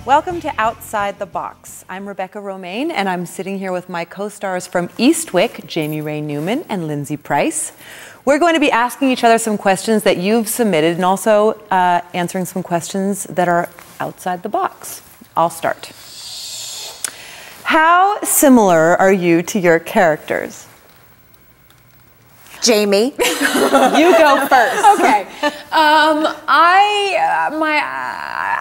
Welcome to Outside the Box. I'm Rebecca Romijn, and I'm sitting here with my co-stars from Eastwick, Jaime Newman and Lindsay Price. We're going to be asking each other some questions that you've submitted and also answering some questions that are outside the box. I'll start. How similar are you to your characters? Jaime. You go first. Okay.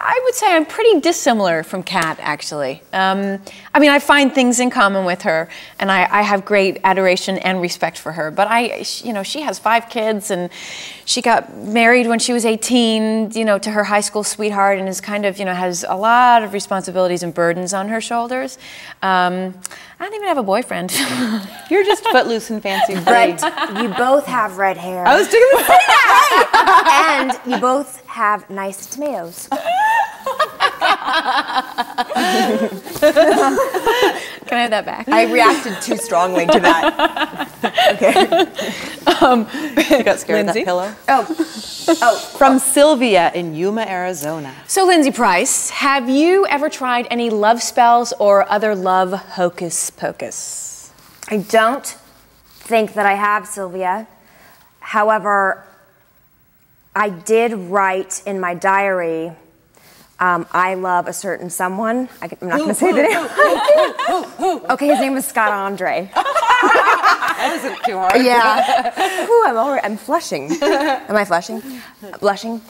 I would say I'm pretty dissimilar from Kat, actually. I mean, I find things in common with her, and I have great adoration and respect for her. But she has 5 kids, and she got married when she was 18, to her high school sweetheart, and is kind of, has a lot of responsibilities and burdens on her shoulders. I don't even have a boyfriend. You're just footloose and fancy free. But you both have red hair. I was doing the same thing. And you both have nice tomatoes. Can I have that back? I reacted too strongly to that. Okay. You got scared of that pillow? Oh. From Sylvia in Yuma, Arizona. So, Lindsay Price, have you ever tried any love spells or other love hocus-pocus? I don't think that I have, Sylvia. However, I did write in my diary, I love a certain someone. I'm not going to say the name. Okay, his name was Scott Andre. That isn't too hard. Yeah. Ooh, I'm flushing. Am I flushing? Blushing.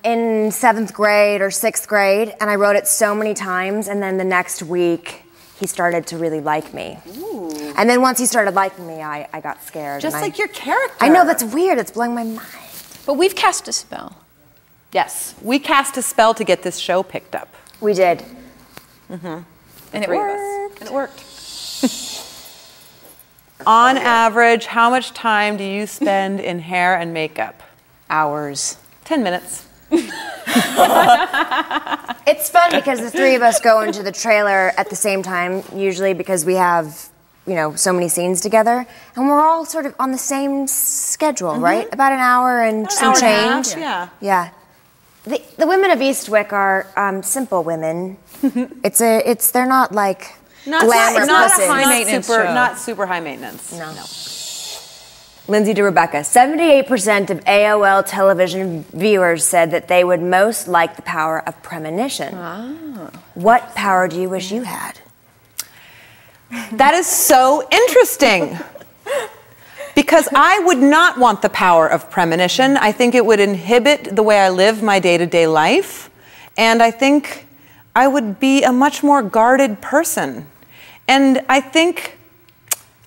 In 7th grade or 6th grade, and I wrote it so many times, and then the next week, he started to really like me. Ooh. And then once he started liking me, I got scared. Just like your character. I know, that's weird. It's blowing my mind. But we've cast a spell. Yes, we cast a spell to get this show picked up. We did. Mm-hmm. And it worked. And it worked. On average, how much time do you spend in hair and makeup? Hours. 10 minutes. It's fun because the 3 of us go into the trailer at the same time, usually because we have, so many scenes together, and we're all sort of on the same schedule, right? About an hour and some change. Yeah. Yeah. The women of Eastwick are simple women. They're not like glamour not super high maintenance. No. Lindsay to Rebecca, 78% of AOL television viewers said that they would most like the power of premonition. Ah. What power do you wish you had? That is so interesting. Because I would not want the power of premonition. I think it would inhibit the way I live my day-to-day life. And I think I would be a much more guarded person. And I think,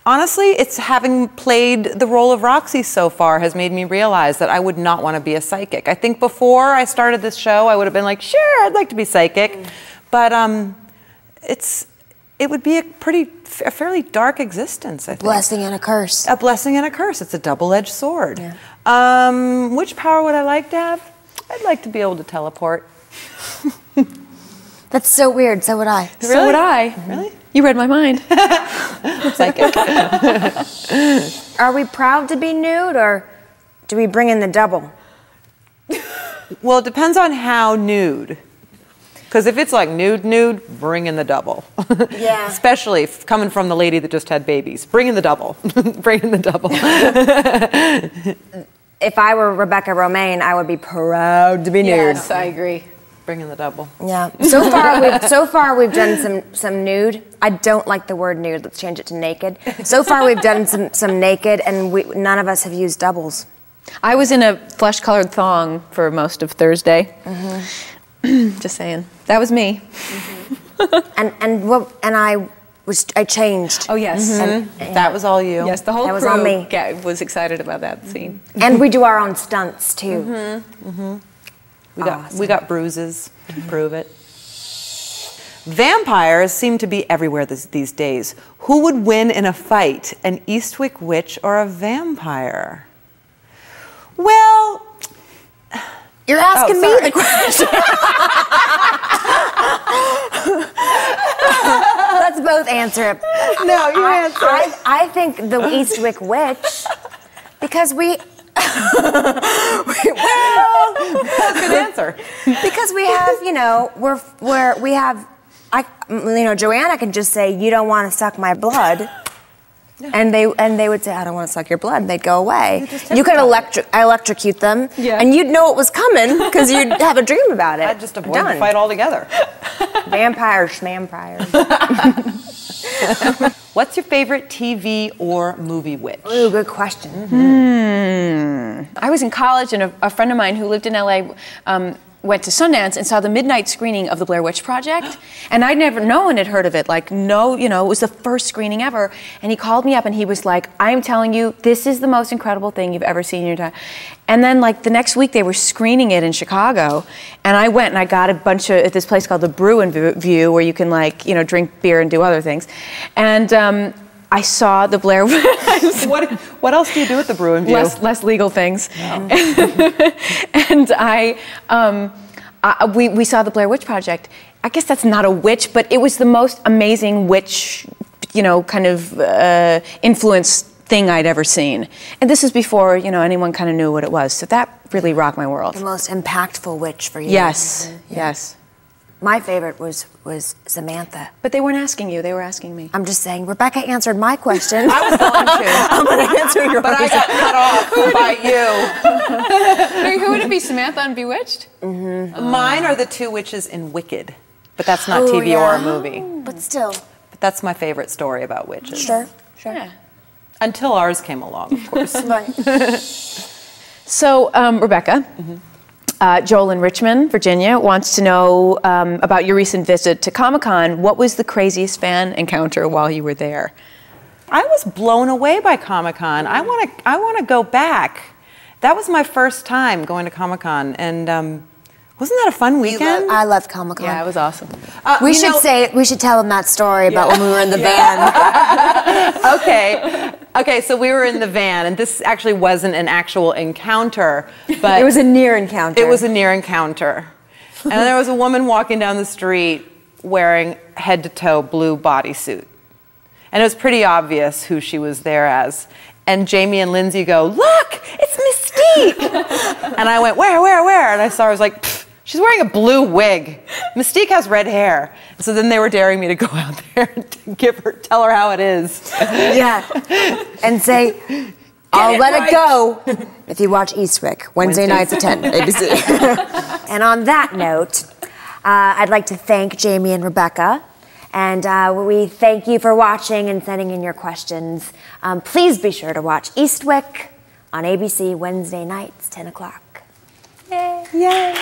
honestly, it's having played the role of Roxy so far has made me realize that I would not want to be a psychic. I think before I started this show, I would have been like, sure, I'd like to be psychic. But it would be a fairly dark existence, I think. Blessing and a curse. A blessing and a curse. It's a double-edged sword. Yeah. Which power would I like to have? I'd like to be able to teleport. That's so weird. So would I. Really? So would I. Really? You read my mind. Psychic. Are we proud to be nude, or do we bring in the double? Well, it depends on how nude. Because if it's like nude, bring in the double. Yeah. Especially coming from the lady that just had babies. Bring in the double. Bring in the double. If I were Rebecca Romijn, I would be proud to be nude. Yes, I agree. Bring in the double. Yeah. So far we've done some nude. I don't like the word nude. Let's change it to naked. So far we've done some naked, and none of us have used doubles. I was in a flesh-colored thong for most of Thursday. Mm-hmm. Just saying. That was me. Mm-hmm. and I changed. Oh yes. Mm-hmm. That was all you. Yes, the whole that was crew on me. Was excited about that scene. And we do our own stunts too. Mm-hmm. Mm-hmm. We got bruises to prove it. Vampires seem to be everywhere these days. Who would win in a fight, an Eastwick witch or a vampire? Well, you're asking me the question. Let's both answer it. No, you answer it. I think the Eastwick witch, because we... Well, That's a good answer. because we have, Joanna can just say, you don't want to suck my blood. And they would say, I don't want to suck your blood, and they'd go away. You could electrocute them, and you'd know it was coming because you'd have a dream about it. I'd just avoid the fight altogether. Vampires. What's your favorite TV or movie witch? Ooh, good question. I was in college, and a friend of mine who lived in LA went to Sundance and saw the midnight screening of The Blair Witch Project. And no one had heard of it. Like, no, it was the first screening ever. And he called me up and he was like, I'm telling you, this is the most incredible thing you've ever seen in your time. And then like the next week they were screening it in Chicago. And I went and I got a bunch at this place called the Brew and View, where you can drink beer and do other things. And I saw the Blair Witch. What else do you do at the Brew and View? Less legal things. No. And we saw the Blair Witch Project. I guess that's not a witch, but it was the most amazing witch, kind of influence thing I'd ever seen. And this is before, anyone kind of knew what it was. So that really rocked my world. The most impactful witch for you. Yes, yes. My favorite was Samantha. But they weren't asking you, they were asking me. I'm just saying, Rebecca answered my question. I was going to. I'm going to answer yours. But I got cut off by you. Who would it be, Samantha on Bewitched? Mm-hmm. Mine are the two witches in Wicked. But that's not TV or a movie. But still. But that's my favorite story about witches. Sure. Yeah. Until ours came along, of course. Right. So, Rebecca, Joel in Richmond, Virginia, wants to know about your recent visit to Comic-Con. What was the craziest fan encounter while you were there? I was blown away by Comic-Con. I want to go back. That was my first time going to Comic-Con, and wasn't that a fun weekend? I loved Comic-Con. Yeah, it was awesome. We should tell them that story about when we were in the van. Okay, so we were in the van, and this actually wasn't an actual encounter, but it was a near encounter. It was a near encounter. And there was a woman walking down the street wearing head-to-toe blue bodysuit. And it was pretty obvious who she was there as. And Jaime and Lindsay go, look, it's Mystique! And I went, where? And I saw her, I was like, pfft. She's wearing a blue wig. Mystique has red hair. So then they were daring me to go out there and tell her how it is. Yeah. And say, I'll let it go if you watch Eastwick, Wednesday nights at 10, ABC. And on that note, I'd like to thank Jaime and Rebecca. And we thank you for watching and sending in your questions. Please be sure to watch Eastwick on ABC Wednesday nights, 10 o'clock. Yay. Yay.